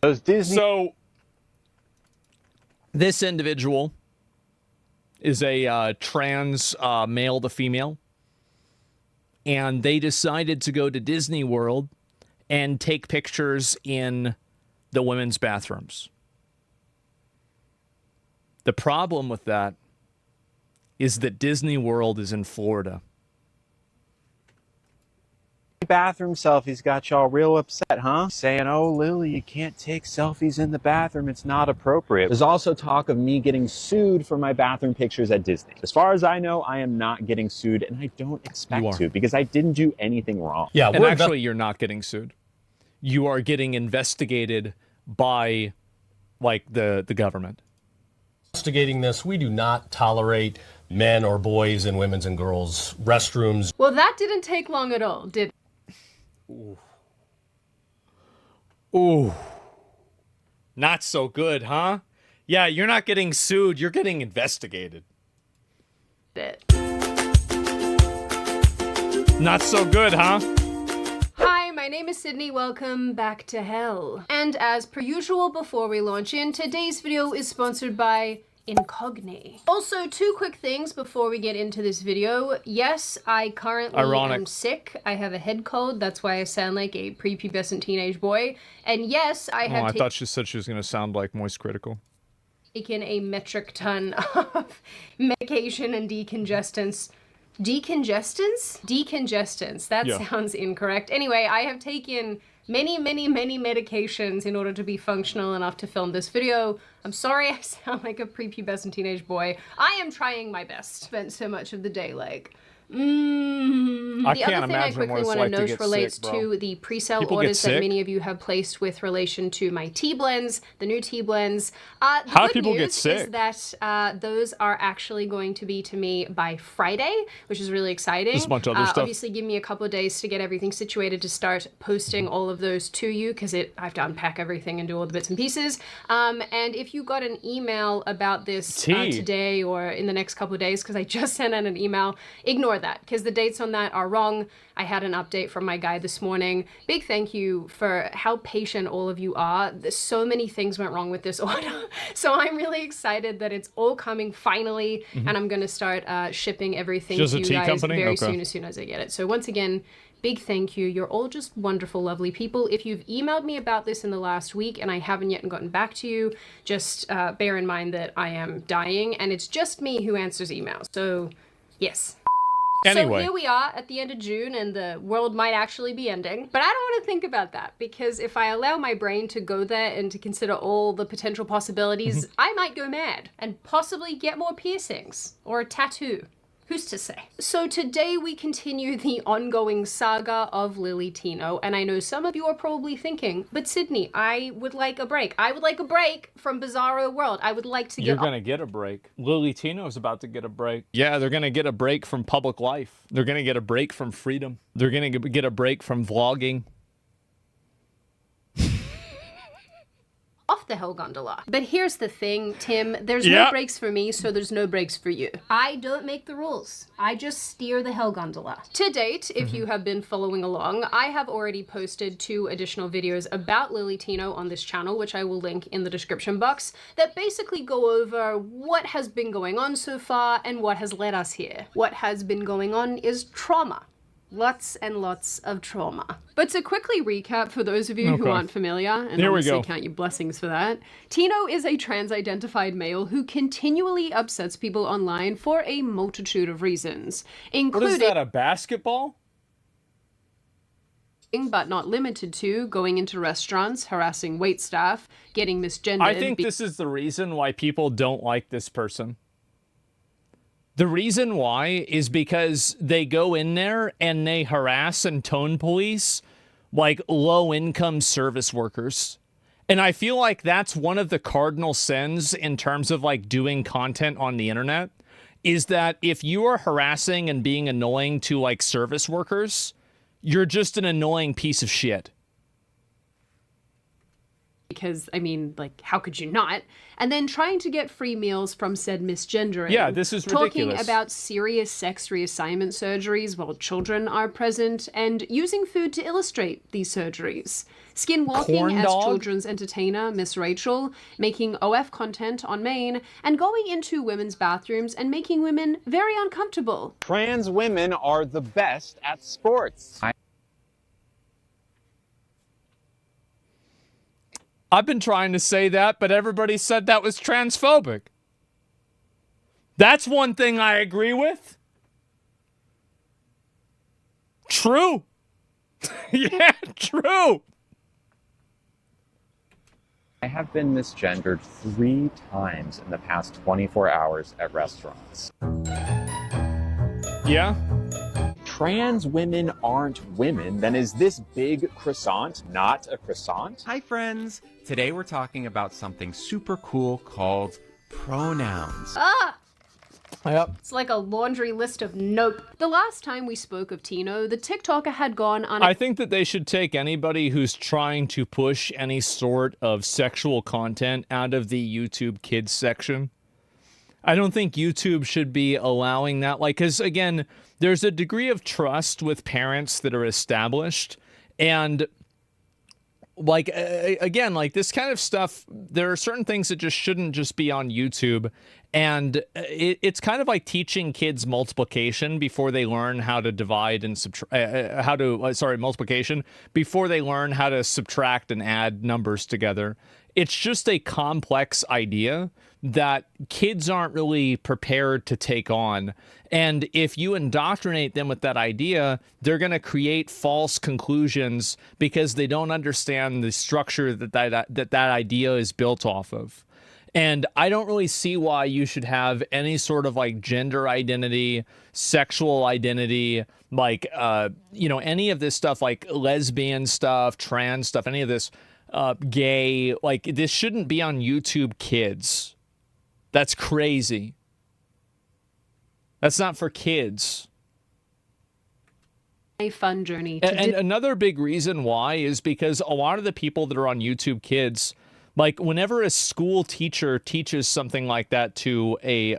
Those Disney. So this individual is a trans male to female, and they decided to go to Disney World and take pictures in the women's bathrooms. The problem with that is that Disney World is in Florida. Bathroom selfies got y'all real upset, huh? Saying, oh, Lily, you can't take selfies in the bathroom. It's not appropriate. There's also talk of me getting sued for my bathroom pictures at Disney. As far as I know, I am not getting sued, and I don't expect to because I didn't do anything wrong. Yeah, and actually, you're not getting sued. You are getting investigated by, like, the government. Investigating this, we do not tolerate men or boys in women's and girls' restrooms. Well, that didn't take long at all, did it? Ooh. Ooh. Not so good, huh? Yeah, you're not getting sued, you're getting investigated. Not so good, huh? Hi, my name is Sydney. Welcome back to hell. And as per usual, before we launch in, today's video is sponsored by CatDany. Also, two quick things before we get into this video. Yes, I currently am sick. I have a head cold. That's why I sound like a prepubescent teenage boy. And yes, I have I thought she said she was going to sound like Moist Critical. Taken a metric ton of medication and decongestants. Decongestants? That sounds incorrect. Anyway, I have taken many medications in order to be functional enough to film this video. I'm sorry I sound like a prepubescent teenage boy. I am trying my best. Spent so much of the day like, The other thing I quickly want to note relates to the pre-sale orders that many of you have placed with relation to my tea blends, the new tea blends. The good news is that those are actually going to be to me by Friday, which is really exciting. There's a bunch of other stuff. Obviously, give me a couple of days to get everything situated to start posting all of those to you, because I have to unpack everything and do all the bits and pieces. And if you got an email about this today or in the next couple of days, because I just sent out an email, ignore that, because the dates on that are wrong. I had an update from my guy this morning. Big thank you for how patient all of you are. There's so many things went wrong with this order. So I'm really excited that it's all coming finally, and I'm going to start shipping everything to you guys very soon, as soon as I get it. So once again, big thank you. You're all just wonderful, lovely people. If you've emailed me about this in the last week and I haven't yet gotten back to you, just bear in mind that I am dying, and it's just me who answers emails. So yes. Anyway. So here we are at the end of June, and the world might actually be ending. But I don't want to think about that, because if I allow my brain to go there and to consider all the potential possibilities, I might go mad and possibly get more piercings or a tattoo. Who's to say? So today we continue the ongoing saga of Lily Tino, and I know some of you are probably thinking, but Sydney, I would like a break. I would like a break from Bizarro World. I would like to get— You're gonna get a break. Lily Tino's about to get a break. Yeah, they're gonna get a break from public life. They're gonna get a break from freedom. They're gonna get a break from vlogging. Off the hell gondola. But here's the thing, Tim, there's no breaks for me, so there's no breaks for you. I don't make the rules. I just steer the hell gondola. To date, if you have been following along, I have already posted 2 additional videos about Lily Tino on this channel, which I will link in the description box, that basically go over what has been going on so far and what has led us here. What has been going on is trauma. Lots and lots of trauma. But to quickly recap for those of you who aren't familiar, and obviously count your blessings for that, Tino is a trans-identified male who continually upsets people online for a multitude of reasons, including— What is that, a basketball? But not limited to going into restaurants, harassing waitstaff, getting misgendered— I think this is the reason why people don't like this person. The reason why is because they go in there and they harass and tone police like low-income service workers. And I feel like that's one of the cardinal sins in terms of like doing content on the internet, is that if you are harassing and being annoying to like service workers, you're just an annoying piece of shit. because, I mean, like, how could you not? And then trying to get free meals from said misgendering. Yeah, this is ridiculous. Talking about serious sex reassignment surgeries while children are present, and using food to illustrate these surgeries. Skinwalking as children's entertainer, Miss Rachel, making OF content on Maine, and going into women's bathrooms and making women very uncomfortable. Trans women are the best at sports. I've been trying to say that, but everybody said that was transphobic. That's one thing I agree with. True. Yeah, true. I have been misgendered 3 times in the past 24 hours at restaurants. Yeah. Trans women aren't women, then is this big croissant not a croissant? Hi friends! Today we're talking about something super cool called pronouns. Ah! Yep. It's like a laundry list of nope. The last time we spoke of Tino, the TikToker had gone on. I think that they should take anybody who's trying to push any sort of sexual content out of the YouTube Kids section. I don't think YouTube should be allowing that. Like, because again, there's a degree of trust with parents that are established. And like, again, like this kind of stuff, there are certain things that just shouldn't just be on YouTube. And it's kind of like teaching kids multiplication before they learn how to divide and subtract, multiplication before they learn how to subtract and add numbers together. It's just a complex idea that kids aren't really prepared to take on. And if you indoctrinate them with that idea, they're going to create false conclusions because they don't understand the structure that idea is built off of. And I don't really see why you should have any sort of like gender identity, sexual identity, like, any of this stuff, like lesbian stuff, trans stuff, any of this, gay, like this shouldn't be on YouTube Kids. That's crazy. That's not for kids. A fun journey. And another big reason why is because a lot of the people that are on YouTube Kids, like whenever a school teacher teaches something like that to a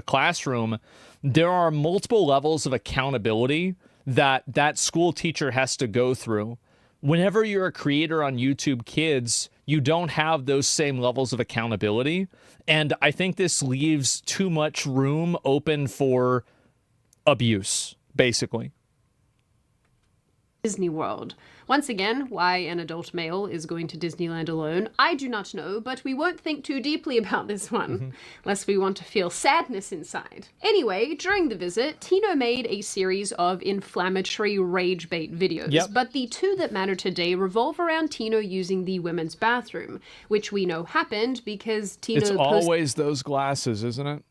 classroom, there are multiple levels of accountability that school teacher has to go through. Whenever you're a creator on YouTube Kids, you don't have those same levels of accountability. And I think this leaves too much room open for abuse, basically. Disney World. Once again, why an adult male is going to Disneyland alone, I do not know, but we won't think too deeply about this one, lest we want to feel sadness inside. Anyway, during the visit, Tino made a series of inflammatory rage bait videos, but the two that matter today revolve around Tino using the women's bathroom, which we know happened because Tino It's always those glasses, isn't it?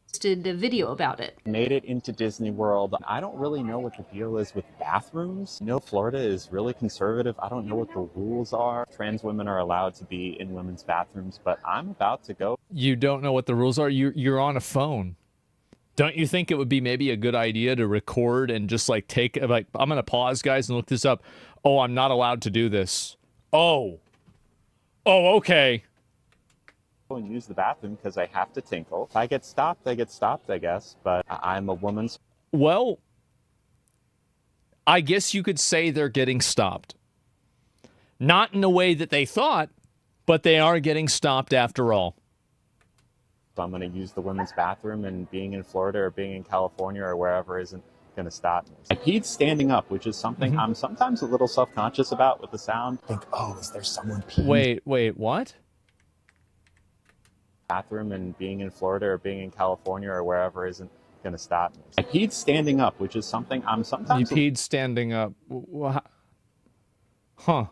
Posted a video about it. Made it into Disney World. I don't really know what the deal is with bathrooms. No, Florida is really conservative. I don't know what the rules are. Trans women are allowed to be in women's bathrooms, but I'm about to go. You don't know what the rules are? You're on a phone. Don't you think it would be maybe a good idea to record and just like take, like, I'm going to pause, guys, and look this up. Oh, I'm not allowed to do this. Oh, okay. And use the bathroom because I have to tinkle. If I get stopped, I guess, but I'm a woman. Well, I guess you could say they're getting stopped. Not in the way that they thought, but they are getting stopped after all. So I'm going to use the women's bathroom, and being in Florida or being in California or wherever isn't going to stop me. I peed standing up, which is something I'm sometimes a little self-conscious about with the sound. I think, oh, is there someone peeing? Wait, what? Bathroom, and being in Florida or being in California or wherever isn't going to stop me. I peed standing up, which is something I'm sometimes... You peed standing up. Huh. A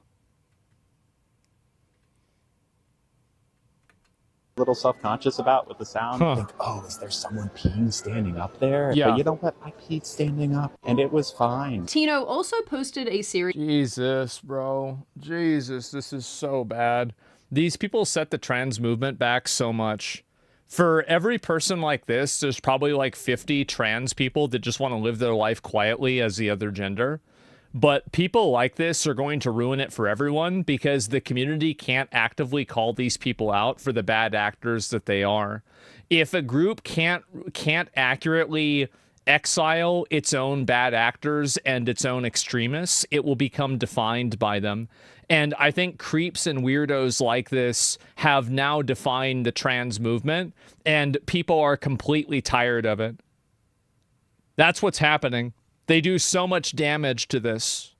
little self-conscious about with the sound. I think, oh, is there someone peeing standing up there? Yeah. But you know what? I peed standing up, and it was fine. Tino also posted a series... Jesus, bro. Jesus, this is so bad. These people set the trans movement back so much. For every person like this, there's probably like 50 trans people that just want to live their life quietly as the other gender. But people like this are going to ruin it for everyone because the community can't actively call these people out for the bad actors that they are. If a group can't accurately exile its own bad actors and its own extremists, it will become defined by them. And I think creeps and weirdos like this have now defined the trans movement, and people are completely tired of it. That's what's happening. They do so much damage to this.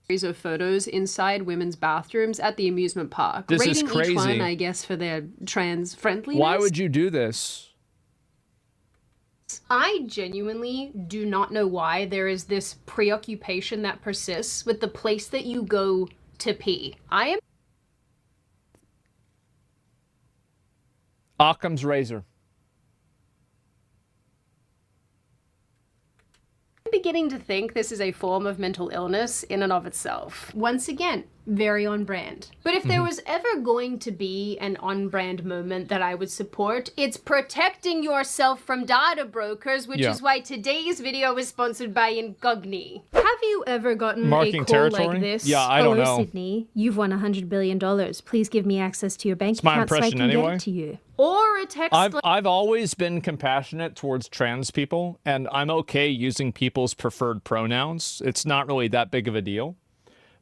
Of photos inside women's bathrooms at the amusement park. This Rating is crazy. Each one, I guess, for their trans friendliness. Why would you do this? I genuinely do not know why there is this preoccupation that persists with the place that you go to pee. I am Occam's razor. beginning to think this is a form of mental illness in and of itself. Once again, very on brand. But if there was ever going to be an on-brand moment that I would support, it's protecting yourself from data brokers, which is why today's video is sponsored by CatDany. Have you ever gotten Marking a call territory? like this? Yeah, I don't Hello, know. Sydney. You've won $100 billion. Please give me access to your bank It's my account so I impression can anyway. get it to you. Or a text I've always been compassionate towards trans people, and I'm okay using people's preferred pronouns. It's not really that big of a deal.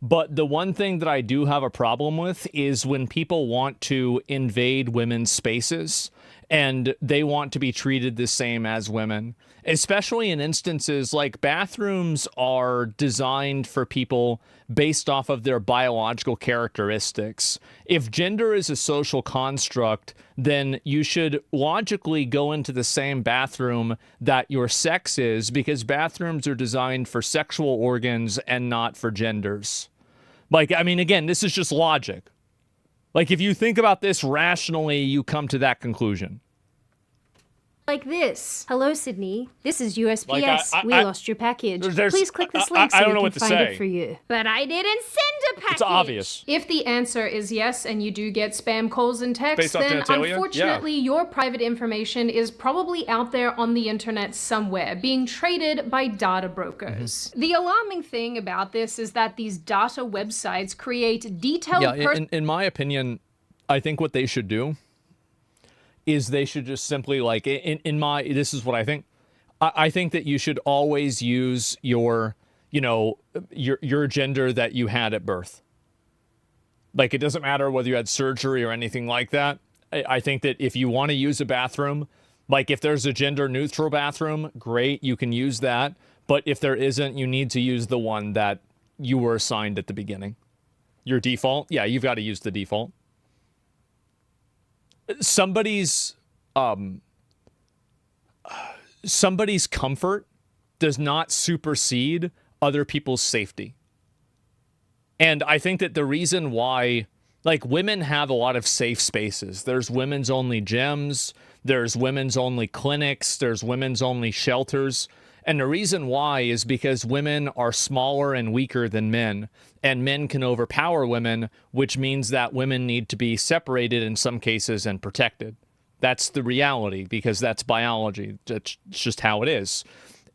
But the one thing that I do have a problem with is when people want to invade women's spaces and they want to be treated the same as women, especially in instances like bathrooms are designed for people based off of their biological characteristics. If gender is a social construct, then you should logically go into the same bathroom that your sex is, because bathrooms are designed for sexual organs and not for genders. Like, I mean, again, this is just logic. Like, if you think about this rationally, you come to that conclusion. Like this. Hello, Sydney. This is USPS. Like, We lost your package. there's- Please click this I link so don't we know can what to find say. it for you. But I didn't send a package. It's obvious. If the answer is yes and you do get spam calls and texts, Based off then genitalia? unfortunately your private information is probably out there on the internet somewhere, being traded by data brokers. The alarming thing about this is that these data websites create detailed In my opinion, I think what they should do is they should just simply, like, this is what I think. I think that you should always use your gender that you had at birth. Like, it doesn't matter whether you had surgery or anything like that. I think that if you want to use a bathroom, like if there's a gender neutral bathroom, great, you can use that. But if there isn't, you need to use the one that you were assigned at the beginning. Your default, yeah, you've got to use the default. Somebody's comfort does not supersede other people's safety. And I think that the reason why, like, women have a lot of safe spaces. There's women's only gyms, there's women's only clinics, there's women's only shelters. And the reason why is because women are smaller and weaker than men, and men can overpower women, which means that women need to be separated in some cases and protected. That's the reality, because that's biology. It's just how it is.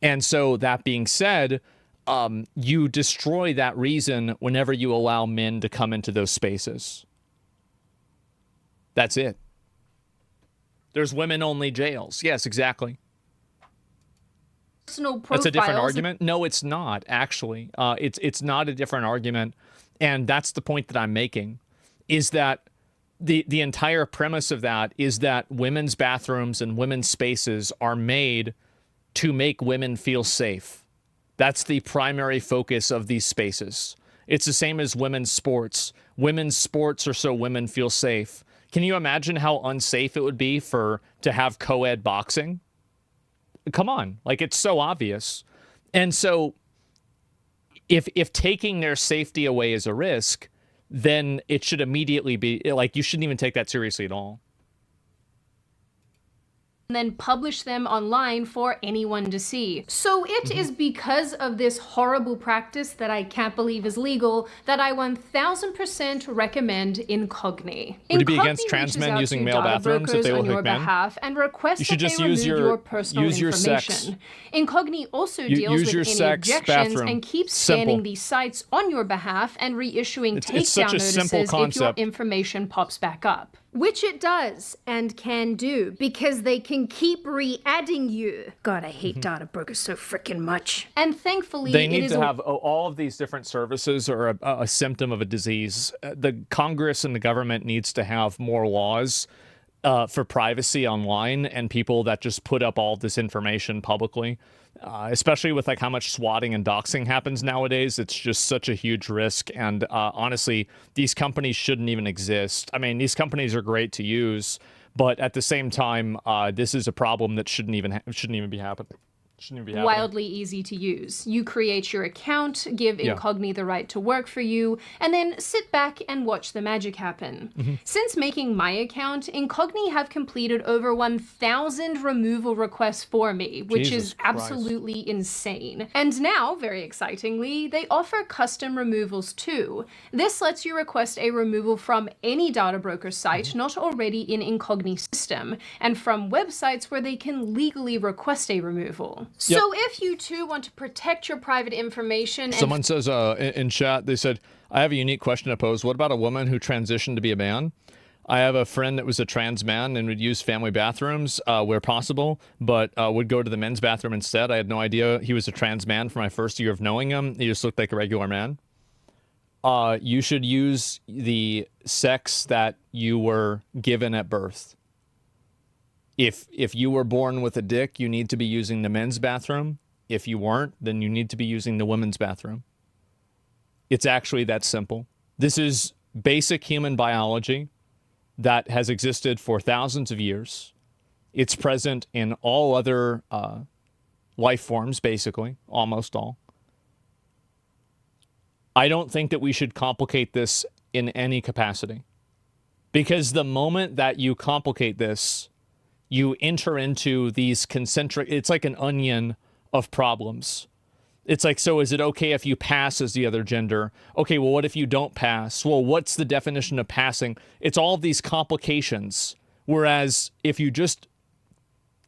And so that being said, you destroy that reason whenever you allow men to come into those spaces. That's it. There's women-only jails. Yes, exactly. personal That's a different profiles. argument? No, it's not, actually. It's not a different argument. And that's the point that I'm making, is that the entire premise of that is that women's bathrooms and women's spaces are made to make women feel safe. That's the primary focus of these spaces. It's the same as women's sports. Women's sports are so women feel safe. Can you imagine how unsafe it would be to have co-ed boxing? Come on, like, it's so obvious. And so if taking their safety away is a risk, then it should immediately be, like, you shouldn't even take that seriously at all. and then publish them online for anyone to see. So it is because of this horrible practice that I can't believe is legal that I 1000% recommend Incogni. Would it be against trans men using male bathrooms if they look like men? And request You should that just they use remove your- your personal use your information. sex. Incogni also deals use your with any sex objections bathroom. and keeps Simple. scanning these sites on your behalf and reissuing It's such takedown a simple notices if your concept. information pops back up. Which it does and can do because they can keep re-adding you. God, I hate data brokers so freaking much. And thankfully, They it need is to a have all of these different services are a symptom of a disease. The Congress and the government needs to have more laws for privacy online and people that just put up all this information publicly, especially with like how much swatting and doxing happens nowadays. It's just such a huge risk. And honestly, these companies shouldn't even exist. I mean, these companies are great to use, but at the same time, this is a problem that shouldn't even be happening. Shouldn't even be happening. wildly easy to use. You create your account, give Incogni the right to work for you, and then sit back and watch the magic happen. Since making my account, Incogni have completed over 1,000 removal requests for me, which Jesus is Christ. absolutely insane. And now, very excitingly, they offer custom removals too. This lets you request a removal from any data broker site not already in Incogni's system, and from websites where they can legally request a removal. So if you too want to protect your private information and Someone says in chat, they said, I have a unique question to pose. What about a woman who transitioned to be a man? I have a friend that was a trans man and would use family bathrooms where possible, but would go to the men's bathroom instead. I had no idea he was a trans man for my first year of knowing him. He just looked like a regular man. You should use the sex that you were given at birth. If you were born with a dick, you need to be using the men's bathroom. If you weren't, then you need to be using the women's bathroom. It's actually that simple. This is basic human biology that has existed for thousands of years. It's present in all other life forms, basically, almost all. I don't think that we should complicate this in any capacity. Because the moment that you complicate this, you enter into these concentric, it's like an onion of problems. It's like, so is it okay if you pass as the other gender? Okay, well, what if you don't pass? Well, what's the definition of passing? It's all these complications. Whereas if you just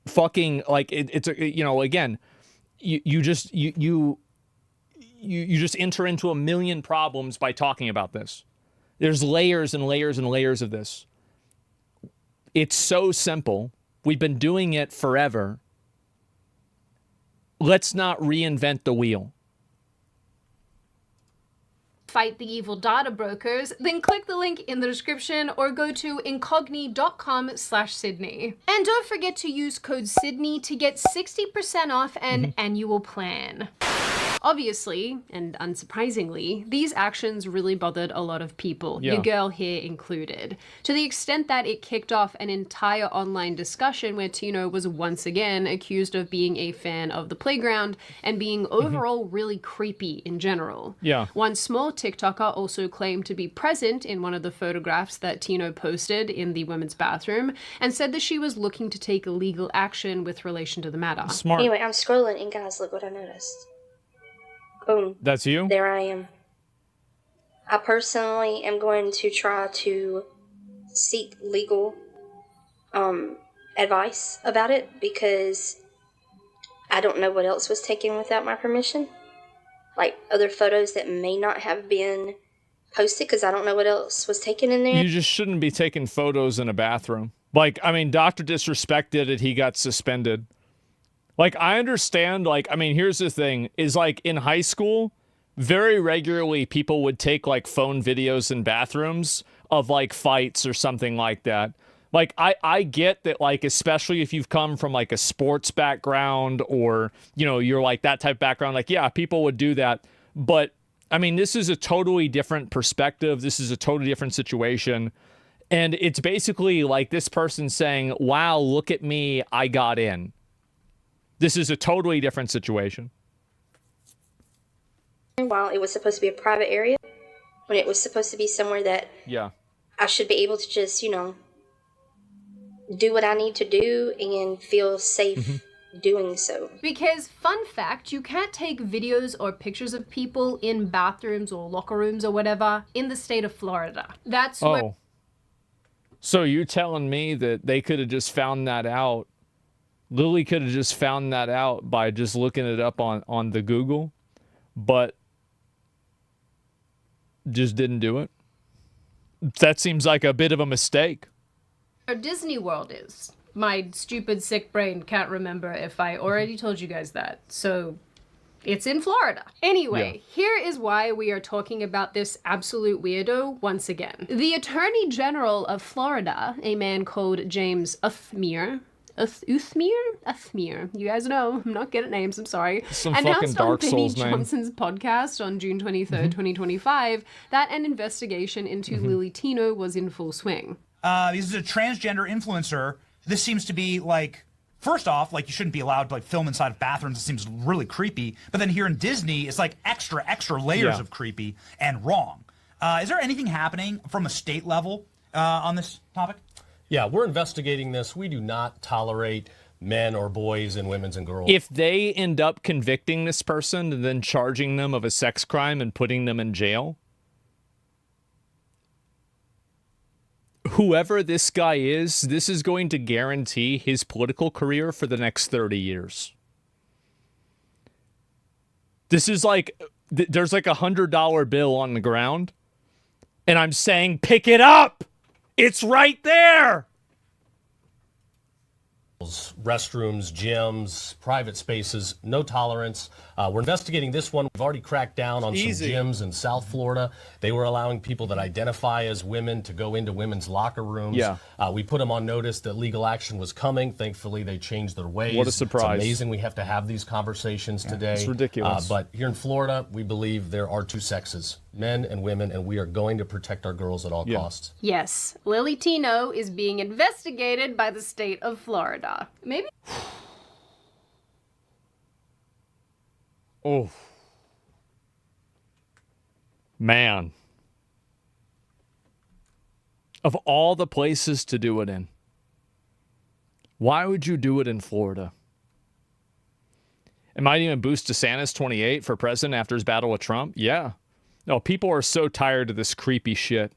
fucking, like, it's you know, again, you just enter into a million problems by talking about this. There's layers and layers and layers of this. It's so simple. We've been doing it forever. Let's not reinvent the wheel. fight the evil data brokers, then click the link in the description or go to incogni.com/Sydney. And don't forget to use code Sydney to get 60% off an annual plan. Obviously, and unsurprisingly, these actions really bothered a lot of people, your girl here included, to the extent that it kicked off an entire online discussion where Tino was once again accused of being a fan of the playground and being overall really creepy in general. Yeah. One small TikToker also claimed to be present in one of the photographs that Tino posted in the women's bathroom and said that she was looking to take legal action with relation to the matter. Smart. Anyway, I'm scrolling and guys, look what I noticed. Boom. That's you? There I am. I personally am going to try to seek legal advice about it because I don't know what else was taken without my permission. Like other photos that may not have been posted because I don't know what else was taken in there. You just shouldn't be taking photos in a bathroom. Like, I mean, Dr. Disrespect did it. He got suspended. Like, I understand, like, I mean, here's the thing, is like in high school, very regularly people would take like phone videos in bathrooms of like fights or something like that. Like, I get that, like, especially if you've come from like a sports background or, you know, you're like that type of background, like, yeah, people would do that. But I mean, this is a totally different perspective. This is a totally different situation. And it's basically like this person saying, wow, look at me, I got in. This is a totally different situation. While it was supposed to be a private area, when it was supposed to be somewhere that Yeah. I should be able to just, you know, do what I need to do and feel safe doing so. Because, fun fact, you can't take videos or pictures of people in bathrooms or locker rooms or whatever in the state of Florida. That's where... Oh. So you telling me that they could have just found that out? Lily could have just found that out by just looking it up on the Google, but just didn't do it? That seems like a bit of a mistake. Disney World is. My stupid sick brain can't remember if I already told you guys that. So it's in Florida. Anyway, here is why we are talking about this absolute weirdo once again. The Attorney General of Florida, a man called James Uthmere, Uthmere, you guys know, I'm not good at names, I'm sorry, Some fucking announced on Dark Vinny Souls name. Johnson's podcast on June 23rd, 2025, that an investigation into Lily Tino was in full swing. This is a transgender influencer. This seems to be like, first off, like you shouldn't be allowed to like film inside of bathrooms. It seems really creepy. But then here in Disney, it's like extra layers of creepy and wrong. Is there anything happening from a state level on this topic? Yeah, we're investigating this. We do not tolerate men or boys and women's and girls. If they end up convicting this person and then charging them of a sex crime and putting them in jail, whoever this guy is, this is going to guarantee his political career for the next 30 years. This is like, there's like $100 bill on the ground, and I'm saying, pick it up! It's right there! Restrooms, gyms, private spaces, no tolerance. We're investigating this one. We've already cracked down on some gyms in South Florida. They were allowing people that identify as women to go into women's locker rooms. Yeah. We put them on notice that legal action was coming. Thankfully, they changed their ways. What a surprise. It's amazing we have to have these conversations today. It's ridiculous. But here in Florida, we believe there are two sexes, men and women, and we are going to protect our girls at all costs. Yes, Lily Tino is being investigated by the state of Florida. Maybe... Oh. Man. Of all the places to do it in, why would you do it in Florida? It might even boost DeSantis 28 for president after his battle with Trump. Yeah. No, people are so tired of this creepy shit.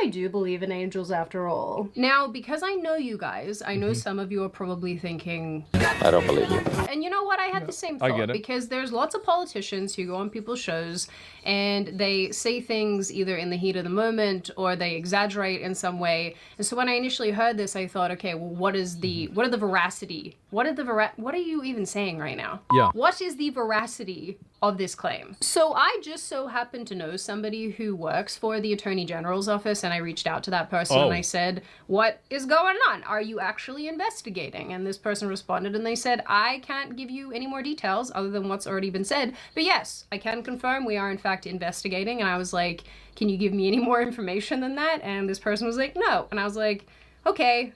I do believe in angels after all. Now, because I know you guys, I know some of you are probably thinking, I don't believe you. and you know what? I had the same I thought, get it. because there's lots of politicians who go on people's shows and they say things either in the heat of the moment or they exaggerate in some way. And so when I initially heard this, I thought, okay, well, what are the veracity? What are you even saying right now? Yeah. What is the veracity of this claim? So I just so happen to know somebody who works for the Attorney General's office, and I reached out to that person and I said, what is going on? Are you actually investigating? And this person responded and they said, I can't give you any more details other than what's already been said, but yes, I can confirm we are in fact investigating. And I was like, can you give me any more information than that? And this person was like, no. And I was like, okay,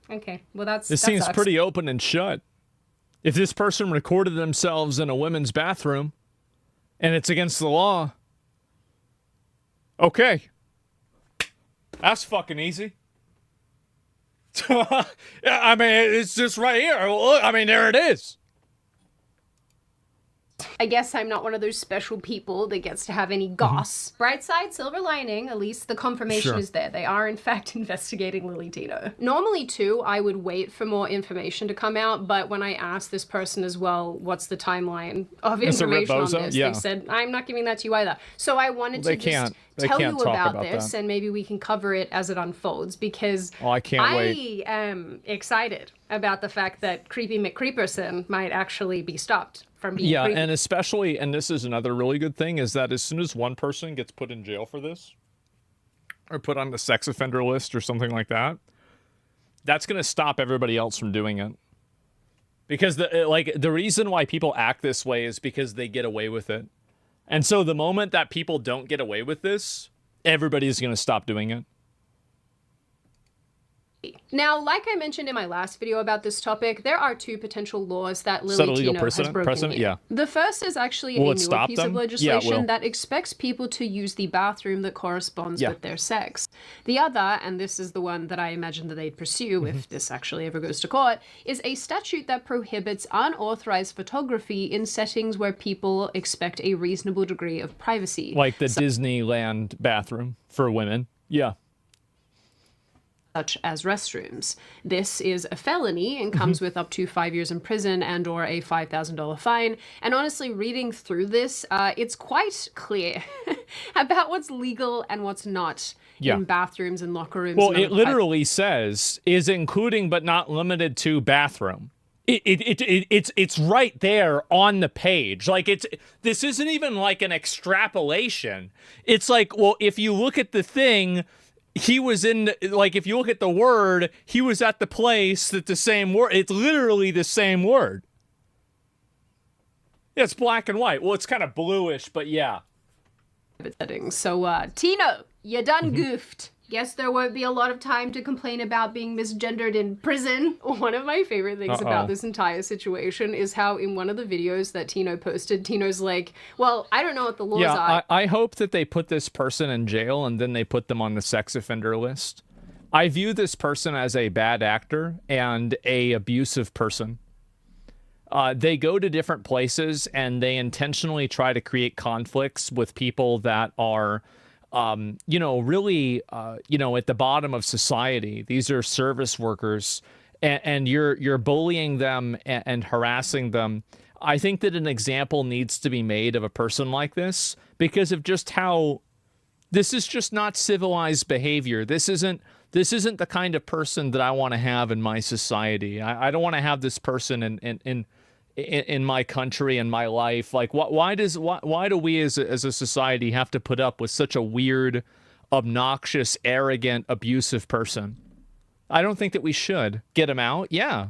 okay, well that Seems sucks. pretty open and shut. If this person recorded themselves in a women's bathroom and it's against the law, okay. That's fucking easy. I mean, it's just right here. I mean, there it is. I guess I'm not one of those special people that gets to have any goss. Bright side, silver lining, at least the confirmation is there. They are, in fact, investigating Lily Tino. Normally, too, I would wait for more information to come out, but when I asked this person as well, what's the timeline of information on this, they said, I'm not giving that to you either. So I wanted to just tell you about this, and maybe we can cover it as it unfolds, because I can't wait. I am excited about the fact that Creepy McCreeperson might actually be stopped from being creepy. And especially, and this is another really good thing, is that as soon as one person gets put in jail for this, or put on the sex offender list or something like that, that's going to stop everybody else from doing it. Because the reason why people act this way is because they get away with it. And so the moment that people don't get away with this, everybody's going to stop doing it. Now, like I mentioned in my last video about this topic, there are two potential laws that Is that a Lily legal Tino has broken precedent? here. Yeah. The first is actually Will a it newer stop piece them? of Yeah, it legislation will. that expects people to use the bathroom that corresponds Yeah. with their sex. The other, and this is the one that I imagine that they'd pursue if this actually ever goes to court, is a statute that prohibits unauthorized photography in settings where people expect a reasonable degree of privacy. Like the Disneyland bathroom for women. Yeah. Such as restrooms. This is a felony and comes with up to 5 years in prison and or a $5,000 fine. And honestly, reading through this, it's quite clear about what's legal and what's not in bathrooms and locker rooms. Well, it literally says is including but not limited to bathroom. It's right there on the page. Like this isn't even like an extrapolation. It's like, well, if you look at the thing, he was in, like, if you look at the word, he was at the place that the same word, it's literally the same word. Yeah, it's black and white. Well, it's kind of bluish, but yeah. Settings. So, Tino, you done goofed. Guess there won't be a lot of time to complain about being misgendered in prison. One of my favorite things about this entire situation is how in one of the videos that Tino posted, Tino's like, well, I don't know what the laws are. I hope that they put this person in jail and then they put them on the sex offender list. I view this person as a bad actor and a abusive person. They go to different places and they intentionally try to create conflicts with people that are really, at the bottom of society. These are service workers, and you're bullying them and harassing them. I think that an example needs to be made of a person like this because of just how this is just not civilized behavior. This isn't the kind of person that I want to have in my society. I don't want to have this person in my country and my life. Like, why do we as a society have to put up with such a weird, obnoxious, arrogant, abusive person? I don't think that we should. Get them out? Yeah.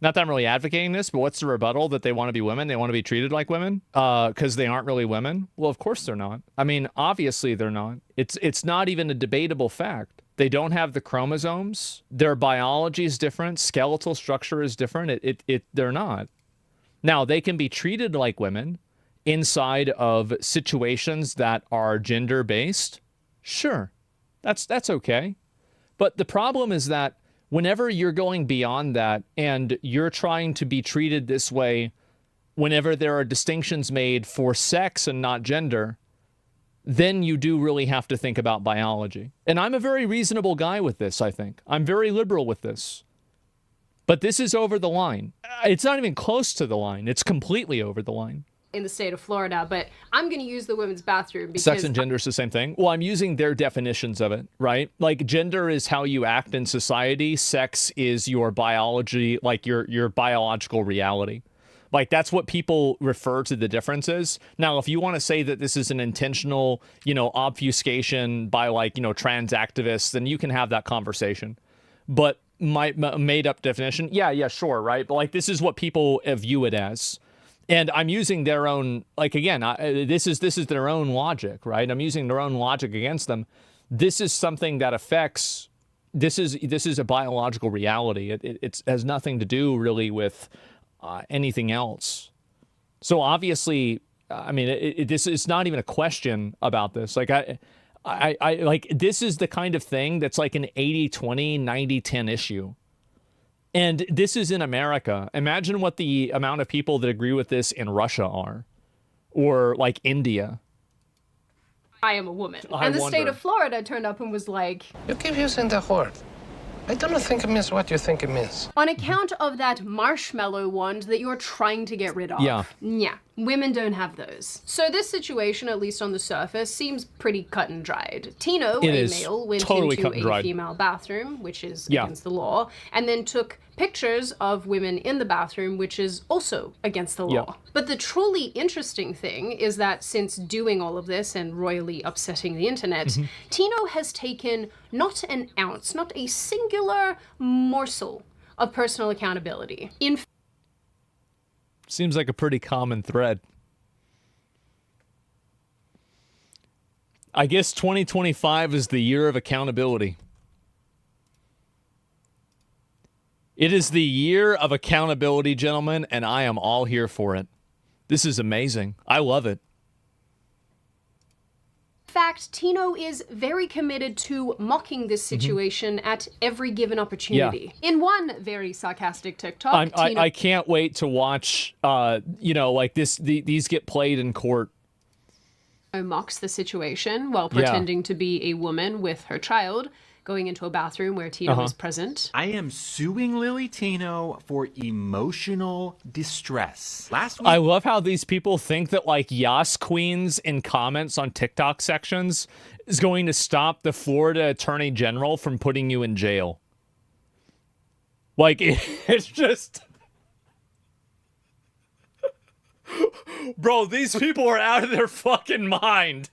Not that I'm really advocating this, but what's the rebuttal? That they want to be women? They want to be treated like women? Because they aren't really women? Well, of course they're not. I mean, obviously they're not. It's not even a debatable fact. They don't have the chromosomes. Their biology is different. Skeletal structure is different. They're not. Now, they can be treated like women inside of situations that are gender-based. Sure, that's okay. But the problem is that whenever you're going beyond that and you're trying to be treated this way, whenever there are distinctions made for sex and not gender, then you do really have to think about biology. And I'm a very reasonable guy with this, I think. I'm very liberal with this. But this is over the line. It's not even close to the line. It's completely over the line. In the state of Florida, but I'm going to use the women's bathroom because sex and gender is the same thing. Well, I'm using their definitions of it, right? Like, gender is how you act in society. Sex is your biology, like your biological reality. Like, that's what people refer to the differences. Now, if you want to say that this is an intentional, obfuscation by trans activists, then you can have that conversation. But my made up definition, yeah, sure, right? But this is what people view it as. And I'm using their own, this is their own logic, right? I'm using their own logic against them. This is something that affects, this is a biological reality. It has nothing to do really with anything else. So obviously, this is not even a question about this. This is the kind of thing that's like an 80-20, 90-10 issue. And this is in America. Imagine what the amount of people that agree with this in Russia are, or India. I am a woman. And the state of Florida turned up and was like, you keep using the word. I don't think it means what you think it means. On account of that marshmallow wand that you're trying to get rid of. Yeah. Women don't have those. So this situation, at least on the surface, seems pretty cut and dried. Tino, a male, went into a female bathroom, which is against the law, and then took pictures of women in the bathroom, which is also against the law. But the truly interesting thing is that since doing all of this and royally upsetting the internet, Tino has taken not an ounce, not a singular morsel of personal accountability. Seems like a pretty common thread. I guess 2025 is the year of accountability. It is the year of accountability, gentlemen, and I am all here for it. This is amazing. I love it. Fact, Tino is very committed to mocking this situation at every given opportunity. Yeah. In one very sarcastic TikTok, Tino I can't wait to watch, like these get played in court. mocks the situation while pretending to be a woman with her child, going into a bathroom where Tino is present. I am suing Lily Tino for emotional distress. Last week, I love how these people think that like Yas Queens in comments on TikTok sections is going to stop the Florida Attorney General from putting you in jail. Like, it's just... Bro, these people are out of their fucking mind.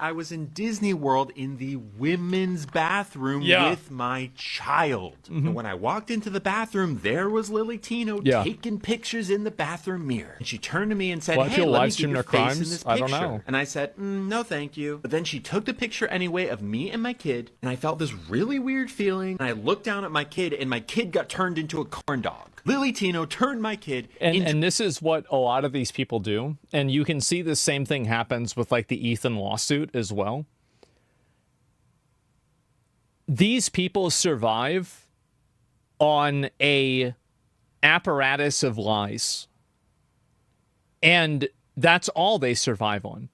I was in Disney World in the women's bathroom with my child. And when I walked into the bathroom, there was Lily Tino taking pictures in the bathroom mirror. And she turned to me and said, "Hey, let me get your face in this picture." I don't know. And I said, "No, thank you." But then she took the picture anyway of me and my kid, and I felt this really weird feeling. And I looked down at my kid, and my kid got turned into a corn dog. Lily Tino turned my kid into... And this is what a lot of these people do. And you can see the same thing happens with like the Ethan lawsuit as well. These people survive on a apparatus of lies. And that's all they survive on.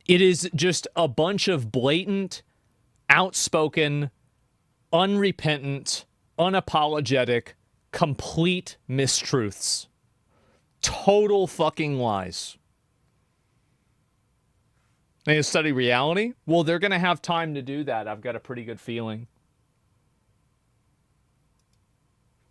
It is just a bunch of blatant, outspoken, unrepentant, unapologetic, complete mistruths. Total fucking lies. They study reality? Well, they're going to have time to do that. I've got a pretty good feeling.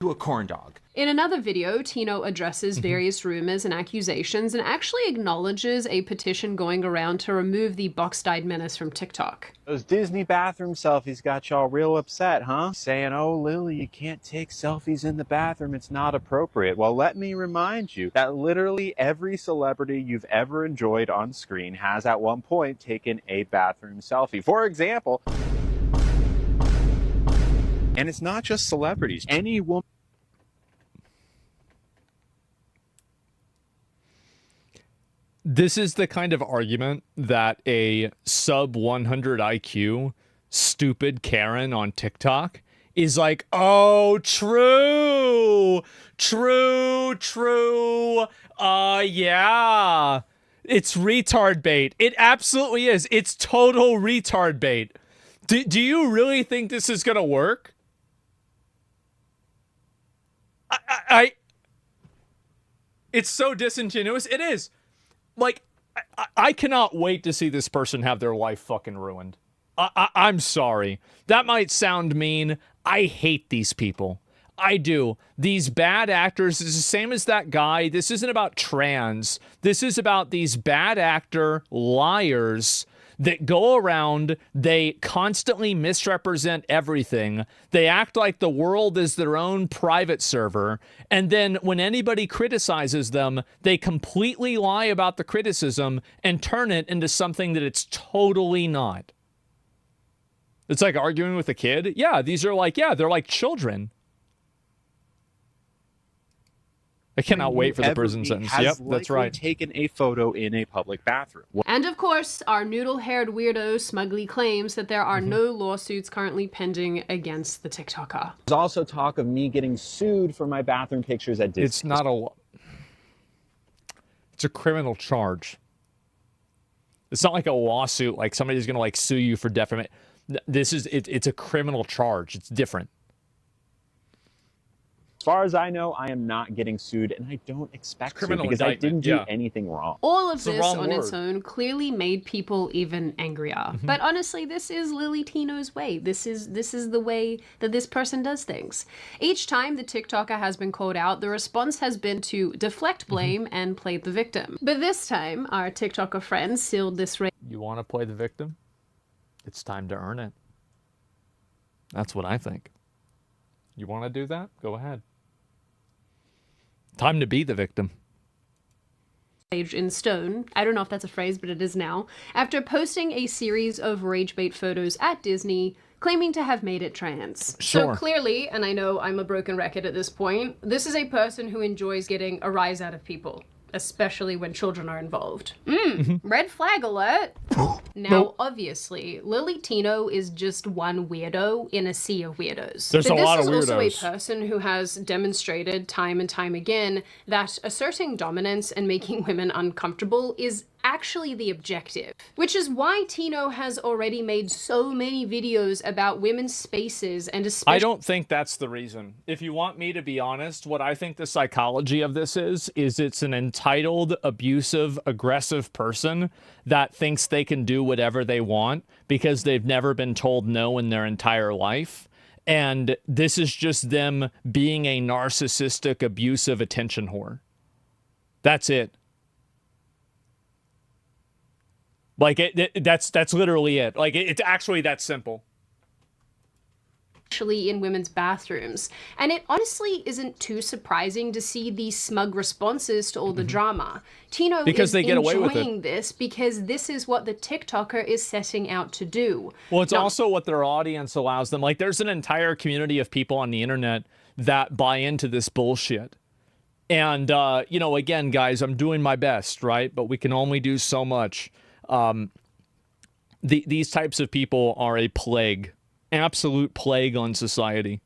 to a corn dog. In another video, Tino addresses various rumors and accusations and actually acknowledges a petition going around to remove the box-dyed menace from TikTok. Those Disney bathroom selfies got y'all real upset, huh? Saying, "Oh, Lily, you can't take selfies in the bathroom. It's not appropriate." Well, let me remind you that literally every celebrity you've ever enjoyed on screen has at one point taken a bathroom selfie. For example, and it's not just celebrities, any woman. This is the kind of argument that a sub 100 IQ stupid Karen on TikTok is like, oh, true, yeah, it's retard bait. It absolutely is. It's total retard bait. Do you really think this is gonna work? It's so disingenuous. It is. Like, I cannot wait to see this person have their life fucking ruined. I'm sorry. That might sound mean. I hate these people. I do. These bad actors is the same as that guy. This isn't about trans. This is about these bad actor liars that go around, they constantly misrepresent everything. They act like the world is their own private server. And then when anybody criticizes them, they completely lie about the criticism and turn it into something that it's totally not. It's like arguing with a kid. Yeah, these are like, yeah, they're like children. I cannot wait for the prison sentence. Yep, that's right. Taken a photo in a public bathroom. And of course, our noodle-haired weirdo smugly claims that there are no lawsuits currently pending against the TikToker. There's also talk of me getting sued for my bathroom pictures at Disney. It's not a... It's a criminal charge. It's not like a lawsuit, like somebody's going to like sue you for defamation. This is... It's a criminal charge. It's different. As far as I know, I am not getting sued, and I don't expect to because I didn't do anything wrong. All of this on its own clearly made people even angrier. But honestly, this is Lily Tino's way. This is the way that this person does things. Each time the TikToker has been called out, the response has been to deflect blame and play the victim. But this time, our TikToker friends sealed this race. You want to play the victim? It's time to earn it. That's what I think. You want to do that? Go ahead. Time to be the victim. In stone. I don't know if that's a phrase, but it is now. After posting a series of rage bait photos at Disney, claiming to have made it trans. Sure. So clearly, and I know I'm a broken record at this point, this is a person who enjoys getting a rise out of people, especially when children are involved. Red flag alert. Now, obviously, Lily Tino is just one weirdo in a sea of weirdos. There's a lot of This is also a weirdos. person who has demonstrated time and time again that asserting dominance and making women uncomfortable is actually the objective. Which is why Tino has already made so many videos about women's spaces and especially— I don't think that's the reason. If you want me to be honest, what I think the psychology of this is it's an entitled, abusive, aggressive person that thinks they can do whatever they want because they've never been told no in their entire life. And this is just them being a narcissistic, abusive attention whore. That's it. Like, that's literally it. Like, it's actually that simple. Actually in women's bathrooms. And it honestly isn't too surprising to see these smug responses to all the drama. Tino Because is they get away with it. enjoying this because this is what the TikToker is setting out to do. Well, it's also what their audience allows them. Like, there's an entire community of people on the internet that buy into this bullshit. And, you know, again, guys, I'm doing my best, right? But we can only do so much. These types of people are a plague, absolute plague on society.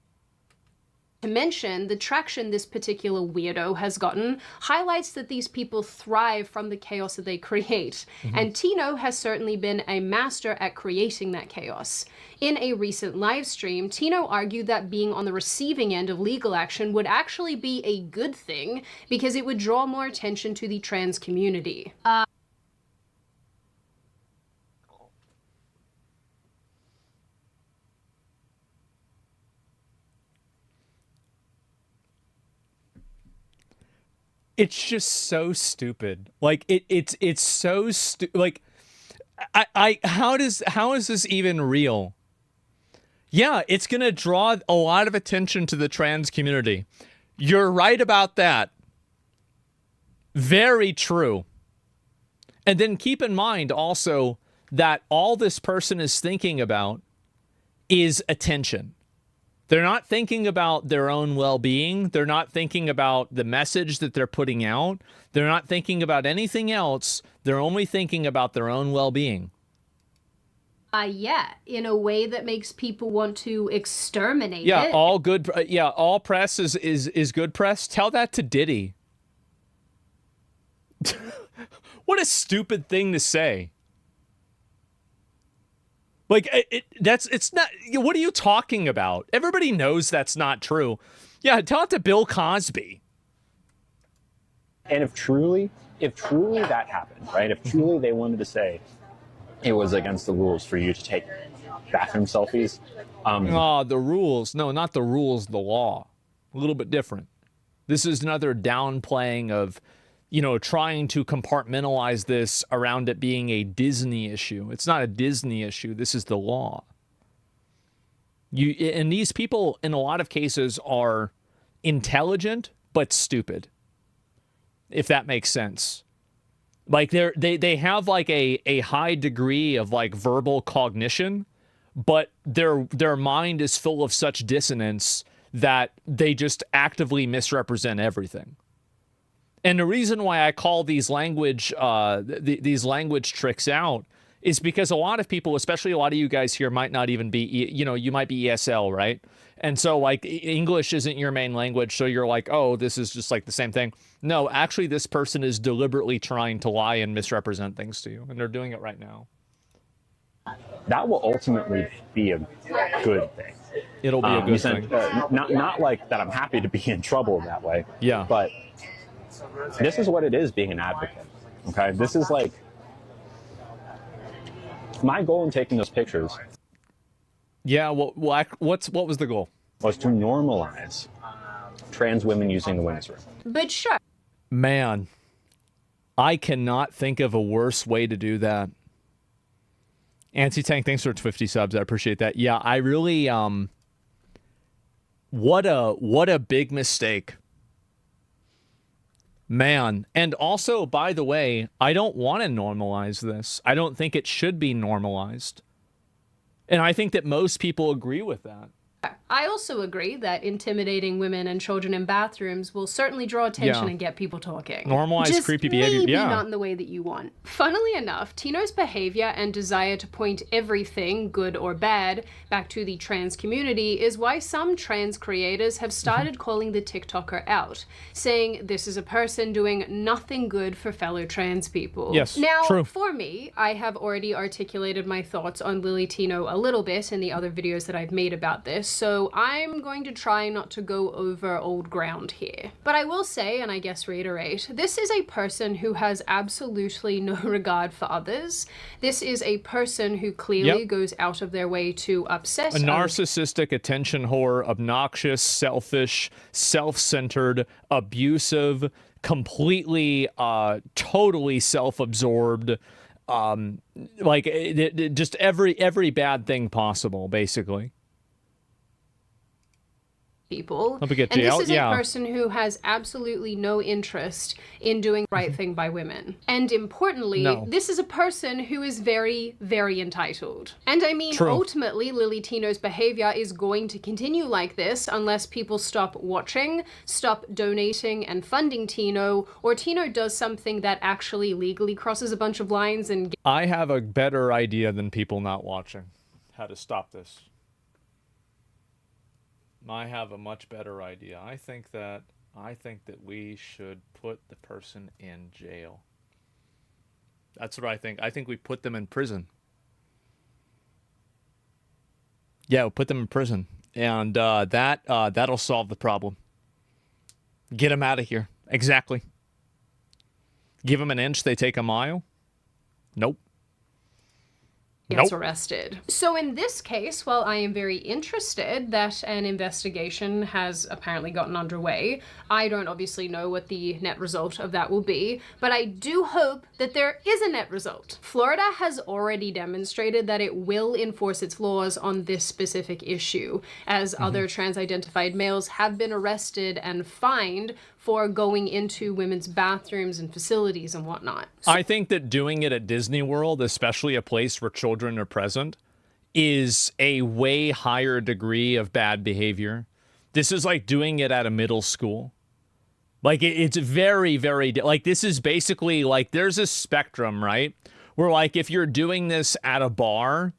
To mention, the traction this particular weirdo has gotten highlights that these people thrive from the chaos that they create. And Tino has certainly been a master at creating that chaos. In a recent live stream, Tino argued that being on the receiving end of legal action would actually be a good thing because it would draw more attention to the trans community. It's just so stupid. Like it's so stupid. Like how is this even real? Yeah, it's going to draw a lot of attention to the trans community. You're right about that. Very true. And then keep in mind also that all this person is thinking about is attention. They're not thinking about their own well-being. They're not thinking about the message that they're putting out. They're not thinking about anything else. They're only thinking about their own well-being. Yeah, in a way that makes people want to exterminate Yeah, it. all press is good press. Tell that to Diddy. What a stupid thing to say. Like, it's not, what are you talking about? Everybody knows that's not true. Yeah, tell it to Bill Cosby. And if truly that happened, right? If truly they wanted to say it was against the rules for you to take bathroom selfies. The rules. No, not the rules, the law. A little bit different. This is another downplaying of, you know, trying to compartmentalize this around it being a Disney issue. It's not a Disney issue. This is the law. And these people, in a lot of cases, are intelligent but stupid, if that makes sense. Like they have like a high degree of like verbal cognition, but their mind is full of such dissonance that they just actively misrepresent everything. And the reason why I call these language tricks out is because a lot of people, especially a lot of you guys here, might not even be, you know, you might be ESL, right? And so like English isn't your main language, so you're like, oh, this is just like the same thing. No, actually, this person is deliberately trying to lie and misrepresent things to you, and they're doing it right now. That will ultimately be a good thing. It'll be a good thing. Not like that I'm happy to be in trouble that way. Yeah. But this is what it is being an advocate. Okay? This is like my goal in taking those pictures. Yeah, what was the goal? Was to normalize trans women using the women's room. But sure. Man, I cannot think of a worse way to do that. Anti-Tank, thanks for 50 subs. I appreciate that. Yeah, I really what a big mistake. Man, and also, by the way, I don't want to normalize this. I don't think it should be normalized. And I think that most people agree with that. I also agree that intimidating women and children in bathrooms will certainly draw attention and get people talking. Normalize creepy behavior. Maybe not in the way that you want. Funnily enough, Tino's behavior and desire to point everything, good or bad, back to the trans community is why some trans creators have started calling the TikToker out, saying this is a person doing nothing good for fellow trans people. Yes, now, true. for me, I have already articulated my thoughts on Lily Tino a little bit in the other videos that I've made about this, so I'm going to try not to go over old ground here. But I will say, and I guess reiterate, this is a person who has absolutely no regard for others. This is a person who clearly goes out of their way to upset a narcissistic, attention whore, obnoxious, selfish, self-centered, abusive, completely, totally self-absorbed, just every bad thing possible, basically. People. Hope we get and jail. this is a person who has absolutely no interest in doing the right thing by women. And importantly, this is a person who is very, very entitled. And I mean, ultimately, Lily Tino's behavior is going to continue like this unless people stop watching, stop donating and funding Tino, or Tino does something that actually legally crosses a bunch of lines and... I have a better idea than people not watching how to stop this. I have a much better idea. I think that we should put the person in jail. That's what I think. I think we put them in prison. Yeah, we'll put them in prison, and that'll solve the problem. Get them out of here. Exactly. Give them an inch, they take a mile. Nope. Gets arrested. So in this case, while I am very interested that an investigation has apparently gotten underway, I don't obviously know what the net result of that will be, but I do hope that there is a net result. Florida has already demonstrated that it will enforce its laws on this specific issue, as other trans-identified males have been arrested and fined for going into women's bathrooms and facilities and whatnot. So I think that doing it at Disney World, especially a place where children are present, is a way higher degree of bad behavior. This is like doing it at a middle school. Like, it's very, very... Like, this is basically, like, there's a spectrum, right? Where, like, if you're doing this at a bar...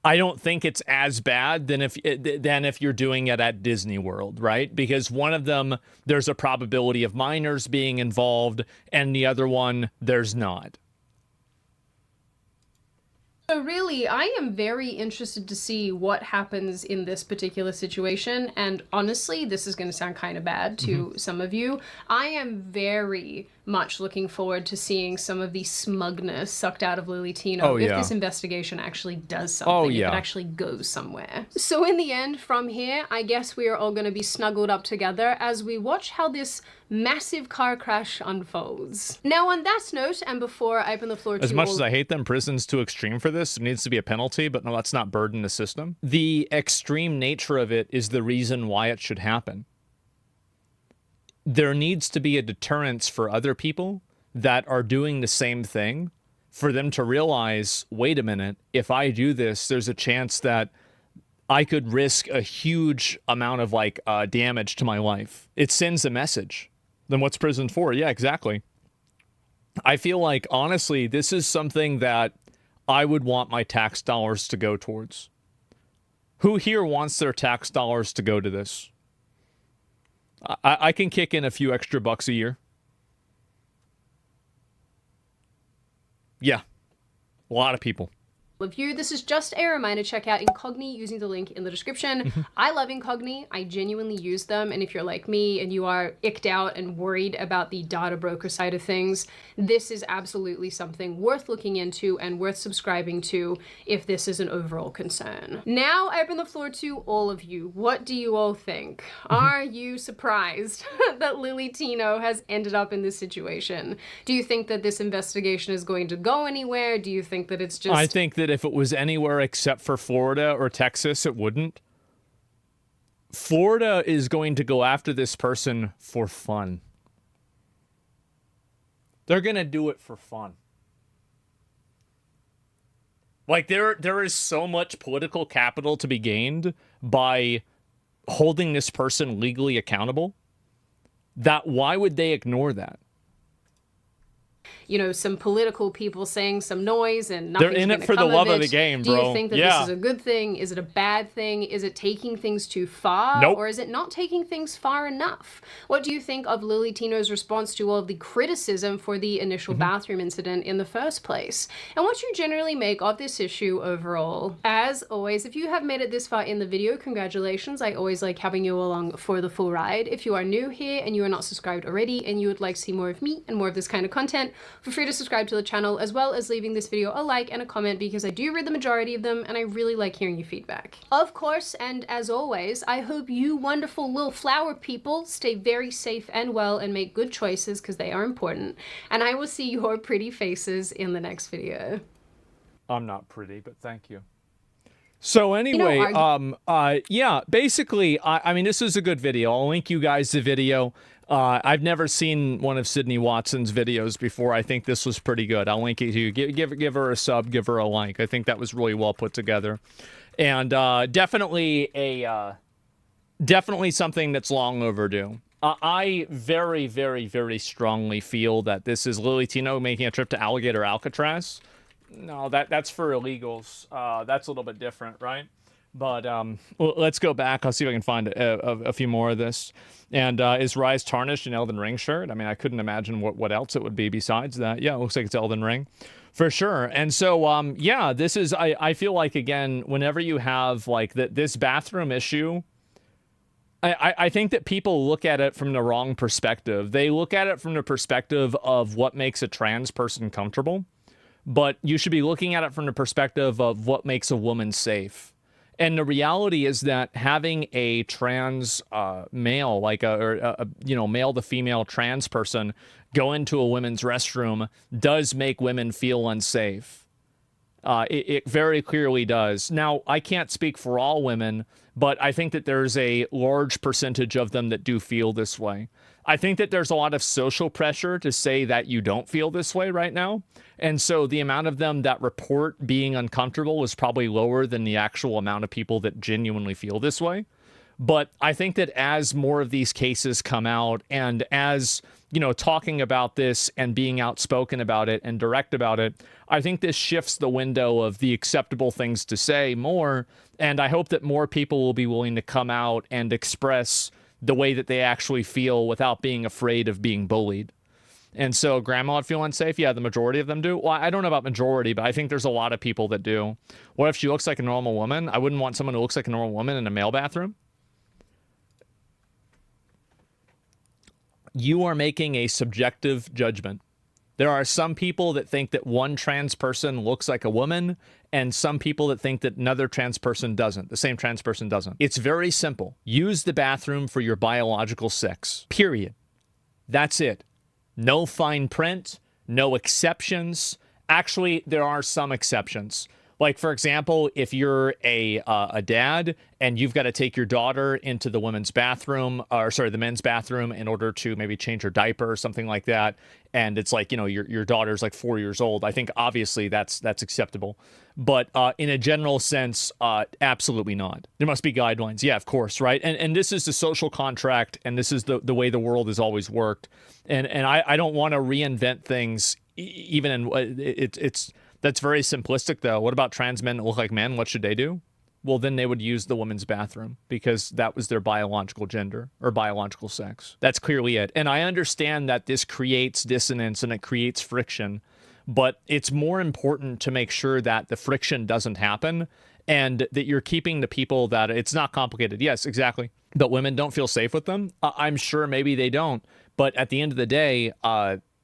I don't think it's as bad than if you're doing it at Disney World, right? Because one of them, there's a probability of minors being involved, and the other one, there's not. So really, I am very interested to see what happens in this particular situation. And honestly, this is going to sound kind of bad to some of you. I am very much looking forward to seeing some of the smugness sucked out of Lily Tino if this investigation actually does something, if it actually goes somewhere. So in the end, from here, I guess we are all going to be snuggled up together as we watch how this massive car crash unfolds. Now on that note, and before I open the floor to as much as I hate them, prison's too extreme for this. It needs to be a penalty, but no, let's not burden the system. The extreme nature of it is the reason why it should happen. There needs to be a deterrence for other people that are doing the same thing, for them to realize, wait a minute, if I do this, there's a chance that I could risk a huge amount of damage to my life. It sends a message. Then what's prison for? Yeah, exactly. I feel like, honestly, this is something that I would want my tax dollars to go towards. Who here wants their tax dollars to go to this? I can kick in a few extra bucks a year. Yeah. A lot of people. Of you. This is just a reminder to check out Incogni using the link in the description. I love Incogni. I genuinely use them, and if you're like me and you are icked out and worried about the data broker side of things, this is absolutely something worth looking into and worth subscribing to if this is an overall concern. Now I open the floor to all of you. What do you all think? Are you surprised that Lily Tino has ended up in this situation? Do you think that this investigation is going to go anywhere? Do you think that it's just... I think that if it was anywhere except for Florida or Texas, it wouldn't. Florida is going to go after this person for fun. They're going to do it for fun. Like, there is so much political capital to be gained by holding this person legally accountable that why would they ignore that? You know, some political people saying some noise and nothing's They're in it gonna for the come love of of the it. game, Do bro. you think that Yeah. this is a good thing? Is it a bad thing? Is it taking things too far? Nope. Or is it not taking things far enough? What do you think of Lily Tino's response to all of the criticism for the initial bathroom incident in the first place? And what you generally make of this issue overall? As always, if you have made it this far in the video, congratulations. I always like having you along for the full ride. If you are new here and you are not subscribed already and you would like to see more of me and more of this kind of content, feel free to subscribe to the channel, as well as leaving this video a like and a comment, because I do read the majority of them and I really like hearing your feedback. Of course, and as always, I hope you wonderful little flower people stay very safe and well and make good choices, because they are important. And I will see your pretty faces in the next video. I'm not pretty, but thank you. So anyway, yeah, basically, I mean, this is a good video. I'll link you guys the video. I've never seen one of Sydney Watson's videos before. I think this was pretty good. I'll link it to you. Give her a sub, give her a like. I think that was really well put together. And definitely something that's long overdue. I very, very, very strongly feel that this is Lily Tino making a trip to Alligator Alcatraz. No, that's for illegals. That's a little bit different, right? But let's go back. I'll see if I can find a few more of this. And is Rise tarnished an Elden Ring shirt? I mean, I couldn't imagine what else it would be besides that. Yeah, it looks like it's Elden Ring. For sure. And so, yeah, this is, I feel like, again, whenever you have, like, this bathroom issue, I think that people look at it from the wrong perspective. They look at it from the perspective of what makes a trans person comfortable. But you should be looking at it from the perspective of what makes a woman safe. And the reality is that having a trans male, like a male to female trans person go into a women's restroom does make women feel unsafe. It very clearly does. Now, I can't speak for all women, but I think that there's a large percentage of them that do feel this way. I think that there's a lot of social pressure to say that you don't feel this way right now. And so the amount of them that report being uncomfortable is probably lower than the actual amount of people that genuinely feel this way. But I think that as more of these cases come out, and as, you know, talking about this and being outspoken about it and direct about it, I think this shifts the window of the acceptable things to say more. And I hope that more people will be willing to come out and express the way that they actually feel without being afraid of being bullied. And so grandma would feel unsafe. Yeah, the majority of them do. Well, I don't know about majority, but I think there's a lot of people that do. What if she looks like a normal woman? I wouldn't want someone who looks like a normal woman in a male bathroom. You are making a subjective judgment. There are some people that think that one trans person looks like a woman, and some people that think that another trans person doesn't. The same trans person doesn't. It's very simple. Use the bathroom for your biological sex. Period. That's it. No fine print, no exceptions. Actually, there are some exceptions. Like, for example, if you're a dad and you've got to take your daughter into the women's bathroom, or sorry, the men's bathroom in order to maybe change her diaper or something like that, and it's like, you know, your daughter's like 4 years old, I think obviously that's acceptable. But in a general sense, absolutely not. There must be guidelines. Yeah, of course, right? And this is the social contract, and this is the way the world has always worked. And I don't want to reinvent things, even in it's. That's very simplistic, though. What about trans men that look like men? What should they do? Well, then they would use the women's bathroom because that was their biological gender or biological sex. That's clearly it. And I understand that this creates dissonance and it creates friction, but it's more important to make sure that the friction doesn't happen and that you're keeping the people that it's not complicated. Yes, exactly. But women don't feel safe with them. I'm sure maybe they don't. But at the end of the day,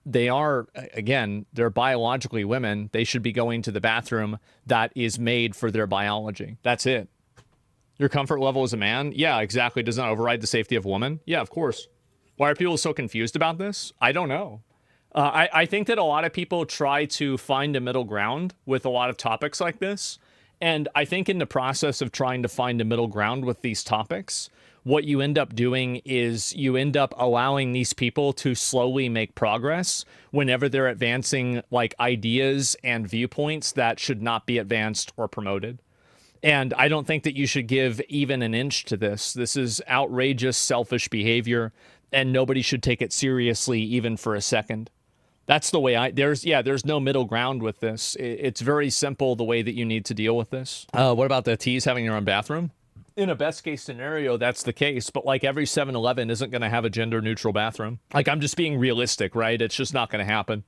they are, again, they're biologically women. They should be going to the bathroom that is made for their biology. That's it. Your comfort level as a man? Yeah, exactly. Does not override the safety of a woman? Yeah, of course. Why are people so confused about this? I don't know. I think that a lot of people try to find a middle ground with a lot of topics like this. And I think in the process of trying to find a middle ground with these topics, what you end up doing is you end up allowing these people to slowly make progress whenever they're advancing like ideas and viewpoints that should not be advanced or promoted. And I don't think that you should give even an inch to this. This is outrageous, selfish behavior, and nobody should take it seriously even for a second. That's the way there's no middle ground with this. It's very simple the way that you need to deal with this. What about the T's having their own bathroom? In a best case scenario, that's the case. But like every 7-Eleven isn't going to have a gender neutral bathroom. Like I'm just being realistic, right? It's just not going to happen.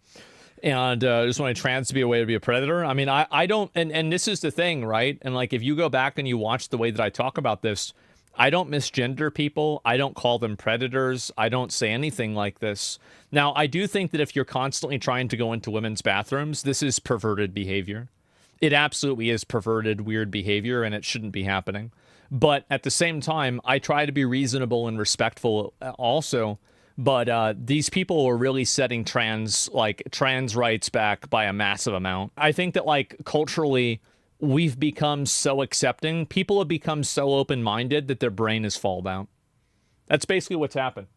And just want trans to be a way to be a predator. I mean, I don't, and this is the thing, right? And like if you go back and you watch the way that I talk about this, I don't misgender people. I don't call them predators. I don't say anything like this. Now, I do think that if you're constantly trying to go into women's bathrooms, this is perverted behavior. It absolutely is perverted, weird behavior, and it shouldn't be happening. But at the same time, I try to be reasonable and respectful also. But these people are really setting trans rights back by a massive amount. I think that like culturally, we've become so accepting. People have become so open-minded that their brain has fallen out. That's basically what's happened.